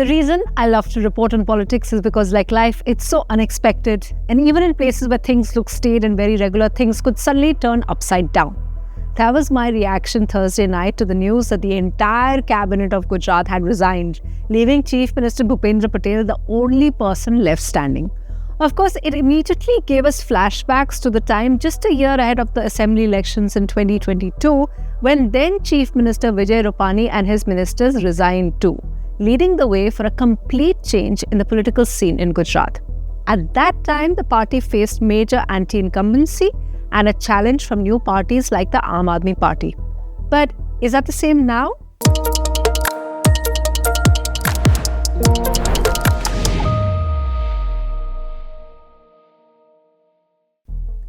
The reason I love to report on politics is because, like life, it's so unexpected, and even in places where things look staid and very regular, things could suddenly turn upside down. That was my reaction Thursday night to the news that the entire cabinet of Gujarat had resigned, leaving Chief Minister Bhupendra Patel the only person left standing. Of course, it immediately gave us flashbacks to the time just a year ahead of the assembly elections in 2022, when then Chief Minister Vijay Rupani and his ministers resigned too, leading the way for a complete change in the political scene in Gujarat. At that time, the party faced major anti-incumbency and a challenge from new parties like the Aam Aadmi Party. But is that the same now?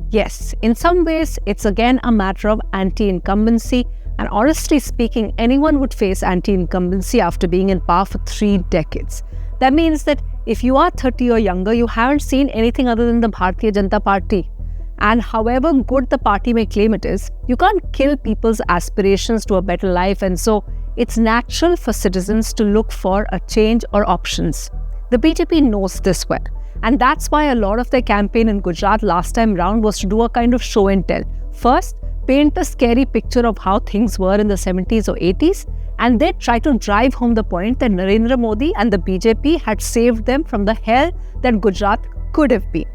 Yes, in some ways, it's again a matter of anti-incumbency, and honestly speaking, anyone would face anti-incumbency after being in power for 3 decades. That means that if you are 30 or younger, you haven't seen anything other than the Bharatiya Janata Party. And however good the party may claim it is, you can't kill people's aspirations to a better life, and so it's natural for citizens to look for a change or options. The BJP knows this well. And that's why a lot of their campaign in Gujarat last time round was to do a kind of show and tell. First, paint a scary picture of how things were in the 70s or 80s, and then try to drive home the point that Narendra Modi and the BJP had saved them from the hell that Gujarat could have been.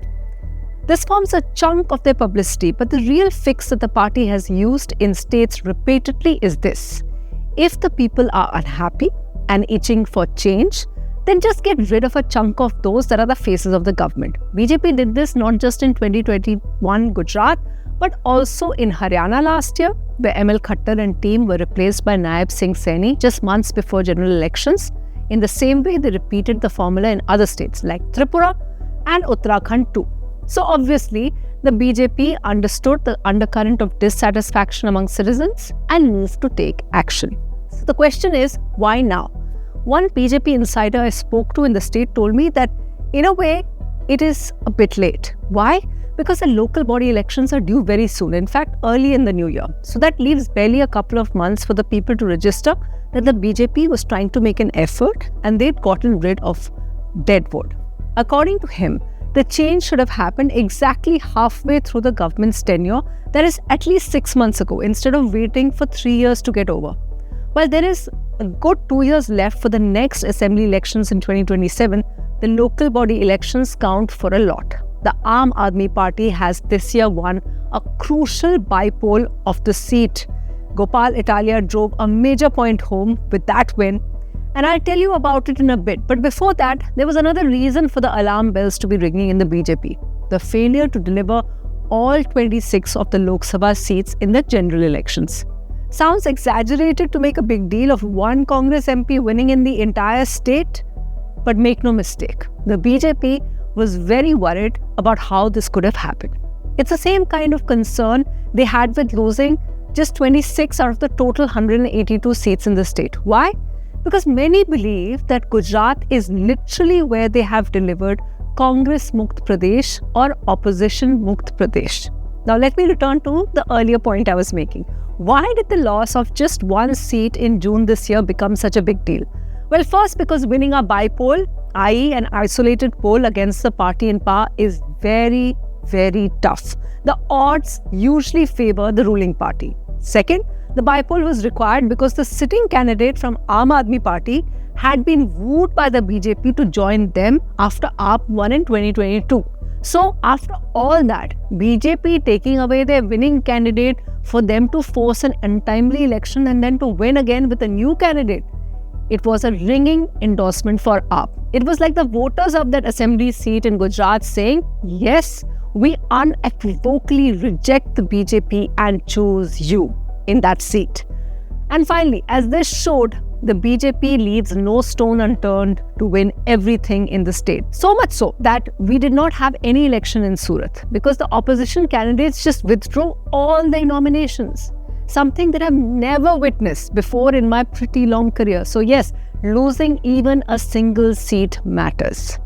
This forms a chunk of their publicity, but the real fix that the party has used in states repeatedly is this. If the people are unhappy and itching for change, then just get rid of a chunk of those that are the faces of the government. BJP did this not just in 2021 Gujarat, but also in Haryana last year, where ML Khattar and team were replaced by Naib Singh Saini just months before general elections. In the same way, they repeated the formula in other states like Tripura and Uttarakhand too. So obviously, the BJP understood the undercurrent of dissatisfaction among citizens and moved to take action. So the question is, why now? One BJP insider I spoke to in the state told me that, in a way, it is a bit late. Why? Because the local body elections are due very soon, in fact, early in the new year. So that leaves barely a couple of months for the people to register that the BJP was trying to make an effort and they'd gotten rid of dead wood. According to him, the change should have happened exactly halfway through the government's tenure, that is at least 6 months ago, instead of waiting for 3 years to get over. While there is a good 2 years left for the next assembly elections in 2027, the local body elections count for a lot. The Aam Aadmi Party has this year won a crucial bypoll of the seat. Gopal Italia drove a major point home with that win, and I'll tell you about it in a bit. But before that, there was another reason for the alarm bells to be ringing in the BJP: the failure to deliver all 26 of the Lok Sabha seats in the general elections. Sounds exaggerated to make a big deal of one Congress MP winning in the entire state, but make no mistake, the BJP was very worried about how this could have happened. It's the same kind of concern they had with losing just 26 out of the total 182 seats in the state. Why? Because many believe that Gujarat is literally where they have delivered Congress Mukt Pradesh or Opposition Mukt Pradesh. Now let me return to the earlier point I was making. Why did the loss of just one seat in June this year become such a big deal? Well, first, because winning a bypoll, i.e. an isolated poll against the party in power, is very, very tough. The odds usually favor the ruling party. Second, the bypoll was required because the sitting candidate from Aam Aadmi Party had been wooed by the BJP to join them after AAP won in 2022. So after all that, BJP taking away their winning candidate for them to force an untimely election and then to win again with a new candidate, it was a ringing endorsement for AAP. It was like the voters of that assembly seat in Gujarat saying, yes, we unequivocally reject the BJP and choose you in that seat. And finally, as this showed, the BJP leaves no stone unturned to win everything in the state. So much so that we did not have any election in Surat because the opposition candidates just withdrew all their nominations. Something that I've never witnessed before in my pretty long career. So yes, losing even a single seat matters.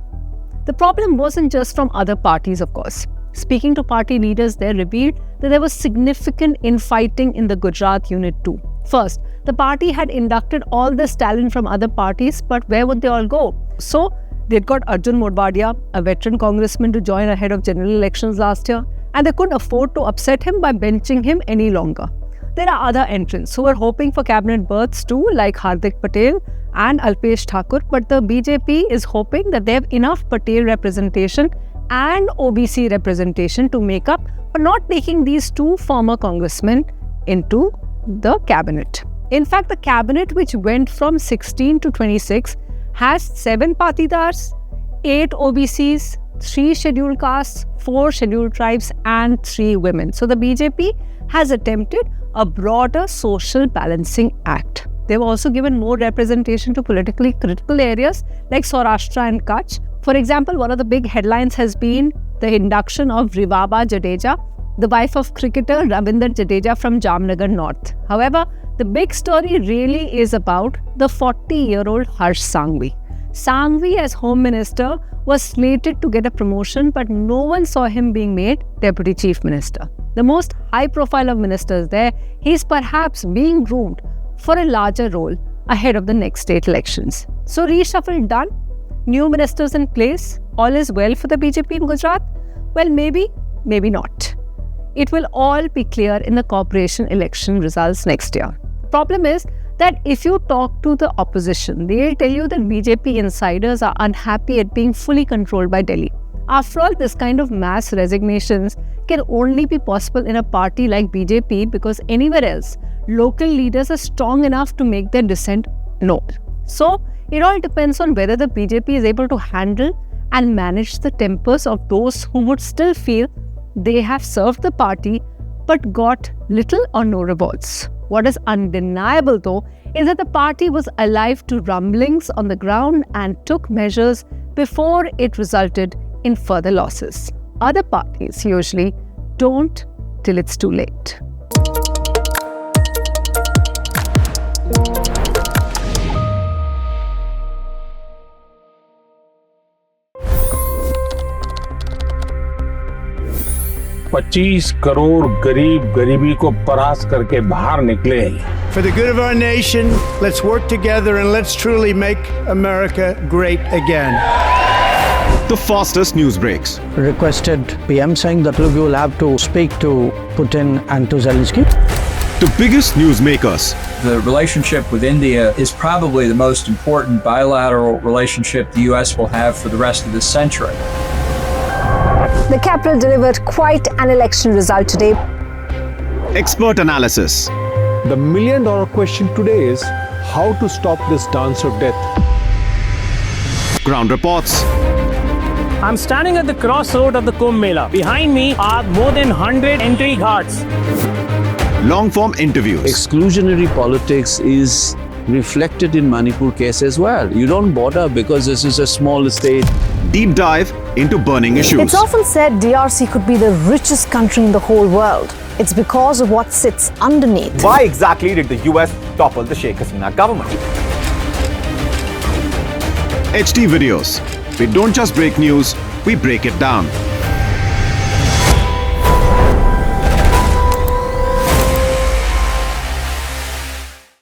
The problem wasn't just from other parties, of course. Speaking to party leaders, they revealed that there was significant infighting in the Gujarat unit too. First, the The party had inducted all this talent from other parties, but where would they all go? So they'd got Arjun Modwadia, a veteran congressman, to join ahead of general elections last year, and they couldn't afford to upset him by benching him any longer. There are other entrants who are hoping for cabinet berths too, like Hardik Patel and Alpesh Thakur, but the BJP is hoping that they have enough Patel representation and OBC representation to make up for not taking these two former congressmen into the cabinet. In fact, the cabinet, which went from 16 to 26, has 7 Patidars, 8 OBCs, 3 scheduled castes, 4 scheduled tribes, and 3 women. So the BJP has attempted a broader social balancing act. They've also given more representation to politically critical areas like Saurashtra and Kutch. For example, one of the big headlines has been the induction of Rivaba Jadeja, the wife of cricketer Ravinder Jadeja from Jamnagar North. However, the big story really is about the 40-year-old Harsh Sanghvi. Sanghvi, as Home Minister, was slated to get a promotion, but no one saw him being made Deputy Chief Minister. The most high-profile of ministers there, he's perhaps being groomed for a larger role ahead of the next state elections. So reshuffle done, new ministers in place, all is well for the BJP in Gujarat? Well, maybe not. It will all be clear in the corporation election results next year. The problem is that if you talk to the opposition, they'll tell you that BJP insiders are unhappy at being fully controlled by Delhi. After all, this kind of mass resignations can only be possible in a party like BJP because anywhere else, local leaders are strong enough to make their dissent known. So, it all depends on whether the BJP is able to handle and manage the tempers of those who would still feel they have served the party but got little or no rewards. What is undeniable though is that the party was alive to rumblings on the ground and took measures before it resulted in further losses. Other parties usually don't till it's too late. $25 crore गरीब गरीबी को परास्त करके बाहर निकले. For the good of our nation, let's work together and let's truly make America great again. The fastest news breaks. Requested PM saying that look, you will have to speak to Putin and to Zelensky. The biggest news makers. The relationship with India is probably the most important bilateral relationship the US will have for the rest of this century. The capital delivered quite an election result today. Expert analysis. The million-dollar question today is how to stop this dance of death. Ground reports. I'm standing at the crossroad of the Kumbh Mela. Behind me are more than 100 entry ghats. Long-form interviews. Exclusionary politics is reflected in Manipur case as well. You don't bother because this is a small state. Deep dive into burning issues. It's often said DRC could be the richest country in the whole world. It's because of what sits underneath. Why exactly did the US topple the Sheikh Hasina government? HT videos. We don't just break news, we break it down.